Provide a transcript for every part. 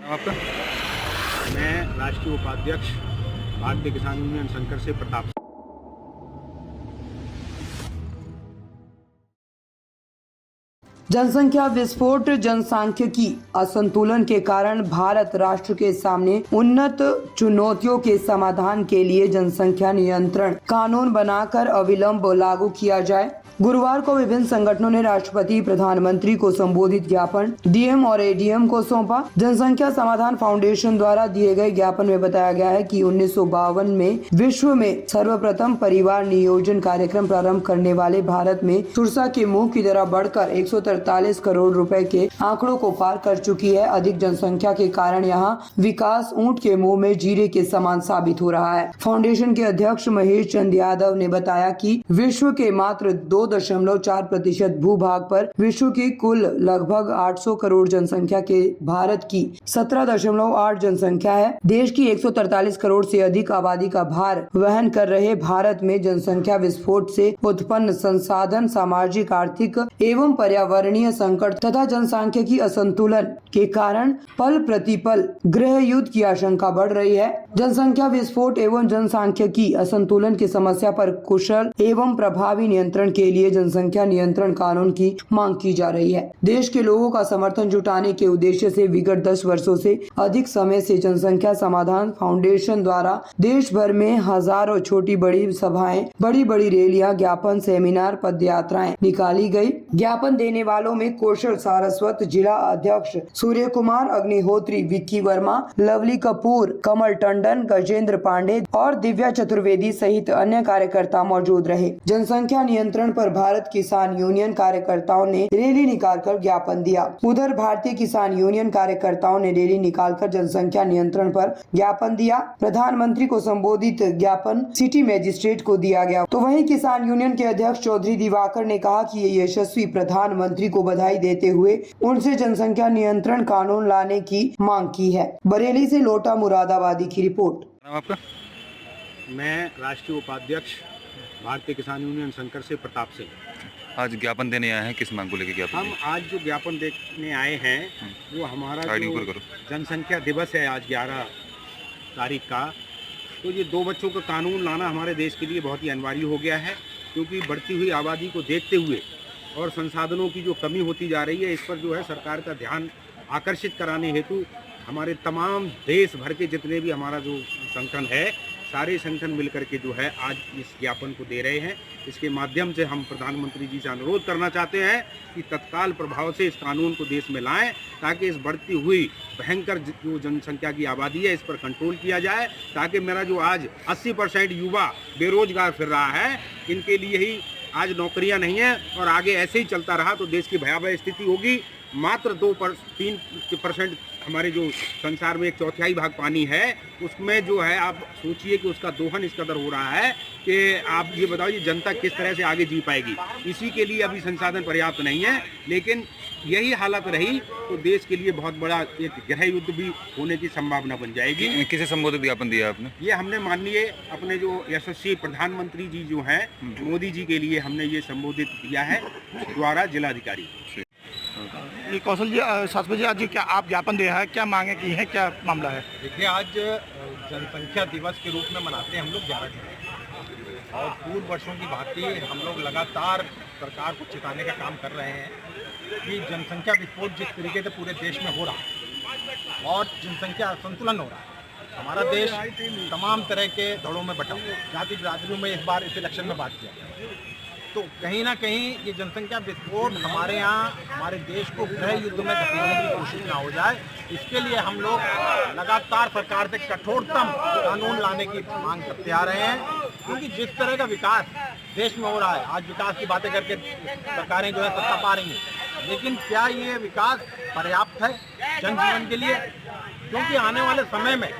आपका? मैं राष्ट्रीय उपाध्यक्ष भारतीय किसान यूनियन शंकर से प्रताप। जनसंख्या विस्फोट जनसांख्यिकी असंतुलन के कारण भारत राष्ट्र के सामने उन्नत चुनौतियों के समाधान के लिए जनसंख्या नियंत्रण कानून बनाकर अविलंब लागू किया जाए। गुरुवार को विभिन्न संगठनों ने राष्ट्रपति प्रधानमंत्री को संबोधित ज्ञापन डीएम और एडीएम को सौंपा। जनसंख्या समाधान फाउंडेशन द्वारा दिए गए ज्ञापन में बताया गया है कि 1952 में विश्व में सर्वप्रथम परिवार नियोजन कार्यक्रम प्रारंभ करने वाले भारत में सुरसा के मुंह की तरह बढ़कर 143 करोड़ रुपए के आंकड़ों को पार कर चुकी है। अधिक जनसंख्या के कारण यहाँ विकास ऊंट के मुंह में जीरे के समान साबित हो रहा है। फाउंडेशन के अध्यक्ष महेश चंद यादव ने बताया कि विश्व के मात्र 2.4% भूभाग पर विश्व की कुल लगभग 800 करोड़ जनसंख्या के भारत की 17.8 जनसंख्या है। देश की 143 करोड़ से अधिक आबादी का भार वहन कर रहे भारत में जनसंख्या विस्फोट से उत्पन्न संसाधन, सामाजिक, आर्थिक एवं पर्यावरणीय संकट तथा जनसांख्यिकी असंतुलन के कारण पल प्रतिपल गृह युद्ध की आशंका बढ़ रही है। जनसंख्या विस्फोट एवं जनसांख्यिकी असंतुलन की समस्या पर कुशल एवं प्रभावी नियंत्रण के लिए जनसंख्या नियंत्रण कानून की मांग की जा रही है। देश के लोगों का समर्थन जुटाने के उद्देश्य से विगत 10 वर्षों से अधिक समय से जनसंख्या समाधान फाउंडेशन द्वारा देश भर में हजारों छोटी बड़ी सभाएं, बड़ी बड़ी रैलियां, ज्ञापन, सेमिनार, पदयात्राएं निकाली गई। ज्ञापन देने वालों में कौशल सारस्वत जिला अध्यक्ष सूर्य कुमार अग्निहोत्री, विक्की वर्मा, लवली कपूर, कमल टंडन, गजेंद्र पांडे और दिव्या चतुर्वेदी सहित अन्य कार्यकर्ता मौजूद रहे। जनसंख्या नियंत्रण पर भारत किसान यूनियन कार्यकर्ताओं ने रैली निकालकर ज्ञापन दिया। उधर भारतीय किसान यूनियन कार्यकर्ताओं ने रैली निकालकर जनसंख्या नियंत्रण पर ज्ञापन दिया। प्रधानमंत्री को संबोधित ज्ञापन सिटी मजिस्ट्रेट को दिया गया। तो वहीं किसान यूनियन के अध्यक्ष चौधरी दिवाकर ने कहा कि ये यशस्वी प्रधानमंत्री को बधाई देते हुए उनसे जनसंख्या नियंत्रण कानून लाने की मांग की है। बरेली से लोटा मुरादाबादी की रिपोर्ट। आपका? मैं राष्ट्रीय उपाध्यक्ष भारतीय किसान यूनियन शंकर से प्रताप सिंह। आज ज्ञापन देने आए हैं, किस मांग को लेकर ज्ञापन? हम आज जो ज्ञापन देने आए हैं वो हमारा जो जनसंख्या दिवस है आज 11 तारीख का, तो ये 2 बच्चों का कानून लाना हमारे देश के लिए बहुत ही अनिवार्य हो गया है, क्योंकि बढ़ती हुई आबादी को देखते हुए और संसाधनों की जो कमी होती जा रही है, इस पर जो है सरकार का ध्यान आकर्षित कराने हेतु हमारे तमाम देश भर के जितने भी हमारा जो संगठन है, सारे संगठन मिलकर के जो है आज इस ज्ञापन को दे रहे हैं। इसके माध्यम से हम प्रधानमंत्री जी से अनुरोध करना चाहते हैं कि तत्काल प्रभाव से इस कानून को देश में लाएं, ताकि इस बढ़ती हुई भयंकर जो जनसंख्या की आबादी है इस पर कंट्रोल किया जाए, ताकि मेरा जो आज 80% युवा बेरोजगार फिर रहा है, इनके लिए ही आज नौकरियां नहीं हैं और आगे ऐसे ही चलता रहा तो देश की भयावह स्थिति होगी। मात्र 3% हमारे जो संसार में 1/4 भाग पानी है, उसमें जो है आप सोचिए कि उसका दोहन इस कदर हो रहा है कि आप ये बताइए जनता किस तरह से आगे जी पाएगी। इसी के लिए अभी संसाधन पर्याप्त नहीं है, लेकिन यही हालत रही तो देश के लिए बहुत बड़ा एक गृह युद्ध भी होने की संभावना बन जाएगी। किसे संबोधित ज्ञापन दिया आपने? ये हमने माननीय अपने जो यशस्वी प्रधानमंत्री जी जो हैं मोदी जी के लिए हमने ये संबोधित दिया है द्वारा जिलाधिकारी। ये कौशल जी, शास्त्री जी, आज क्या आप ज्ञापन दिया है, क्या मांगे की है, क्या मामला है? देखिए, आज जनसंख्या दिवस के रूप में मनाते हैं हम लोग 11 जनवरी, और पूर्व वर्षों की भांति हम लोग लगातार सरकार को चेताने का काम कर रहे हैं कि जनसंख्या विस्फोट जिस तरीके से पूरे देश में हो रहा है और जनसंख्या असंतुलन हो रहा है, हमारा देश तमाम तरह के धड़ों में बटा हुआ है। जाति बिरादरियों में इस बार इस इलेक्शन में बात किया, तो कहीं ना कहीं ये जनसंख्या विस्फोट हमारे यहाँ हमारे देश को गृह युद्ध में धकेलने की कोशिश ना हो जाए, इसके लिए हम लोग लगातार सरकार से कठोरतम कानून लाने की मांग करते आ रहे हैं। क्योंकि जिस तरह का विकास देश में हो रहा है, आज विकास की बातें करके सरकारें जो है सत्ता पा रही हैं, लेकिन क्या ये विकास पर्याप्त है जनजीवन के लिए? क्योंकि आने वाले समय में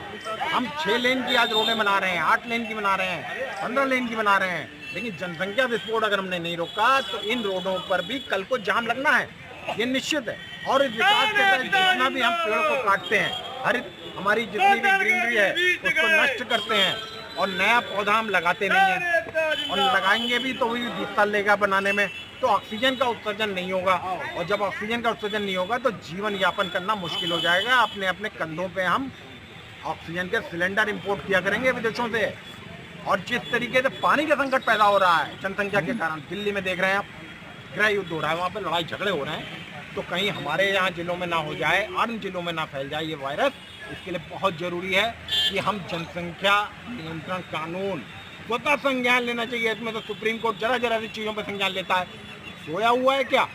हम 6 लेन की आज रोडें बना रहे हैं, 8 लेन की बना रहे हैं, 15 लेन की बना रहे हैं, लेकिन जनसंख्या विस्फोट अगर हमने नहीं रोका तो इन रोडों पर भी कल को जाम लगना है, ये निश्चित है। और इस विकास के तहत जितना भी हम पेड़ को काटते हैं, हरित हमारी जितनी भी ग्रीनरी है उसको नष्ट करते हैं और नया पौधा हम लगाते नहीं हैं, और लगाएंगे भी तो वही 20 साल लेगा बनाने में। तो ऑक्सीजन का उत्सर्जन नहीं होगा, और जब ऑक्सीजन का उत्सर्जन नहीं होगा तो जीवन यापन करना मुश्किल हो जाएगा। अपने अपने कंधों पे हम ऑक्सीजन के सिलेंडर इंपोर्ट किया करेंगे विदेशों से। और जिस तरीके से पानी का संकट पैदा हो रहा है जनसंख्या के कारण, दिल्ली में देख रहे हैं आप, गृह युद्ध हो रहा है, वहाँ पे लड़ाई झगड़े हो रहे हैं, तो कहीं हमारे यहाँ जिलों में ना हो जाए, अन्य जिलों में ना फैल जाए ये वायरस। इसके लिए बहुत ज़रूरी है कि हम जनसंख्या नियंत्रण कानून स्वतः संज्ञान लेना चाहिए। इसमें तो सुप्रीम कोर्ट जरा जरा सी चीज़ों पर संज्ञान लेता है, सोया हुआ है क्या?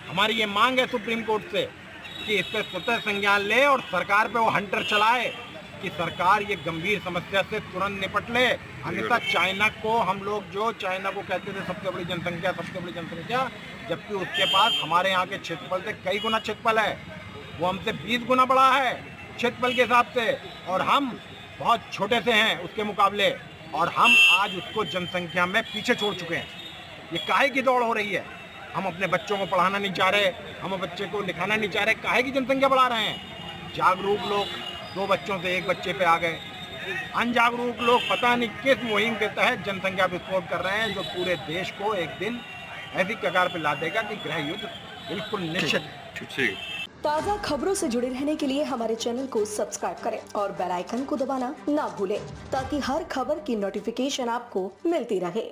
हमारी ये मांग है सुप्रीम कोर्ट से कि इस पर स्वतः संज्ञान ले और सरकार पे वो हंटर चलाए कि सरकार ये गंभीर समस्या से तुरंत निपट ले। अन्यथा चाइना को हम लोग, जो चाइना को कहते थे सबसे बड़ी जनसंख्या, जबकि उसके पास हमारे यहाँ के क्षेत्रफल से कई गुना क्षेत्रफल है, वो हमसे 20 गुना बड़ा है क्षेत्रफल के हिसाब से, और हम बहुत छोटे से हैं उसके मुकाबले, और हम आज उसको जनसंख्या में पीछे छोड़ चुके हैं। ये काहे की दौड़ हो रही है? हम अपने बच्चों को पढ़ाना नहीं चाह रहे, हम बच्चे को लिखाना नहीं चाह रहे, काहे की जनसंख्या बढ़ा रहे हैं? जागरूक लोग 2 बच्चों से 1 बच्चे पे आ गए, अनजागरूक लोग पता नहीं किस मुहिम के तहत जनसंख्या विस्फोट कर रहे हैं, जो पूरे देश को एक दिन ऐसी कगार पे ला देगा कि गृह युद्ध बिल्कुल निश्चित। ठीक। ताज़ा खबरों से जुड़े रहने के लिए हमारे चैनल को सब्सक्राइब करें और बेल आइकन को दबाना ना भूलें, ताकि हर खबर की नोटिफिकेशन आपको मिलती रहे।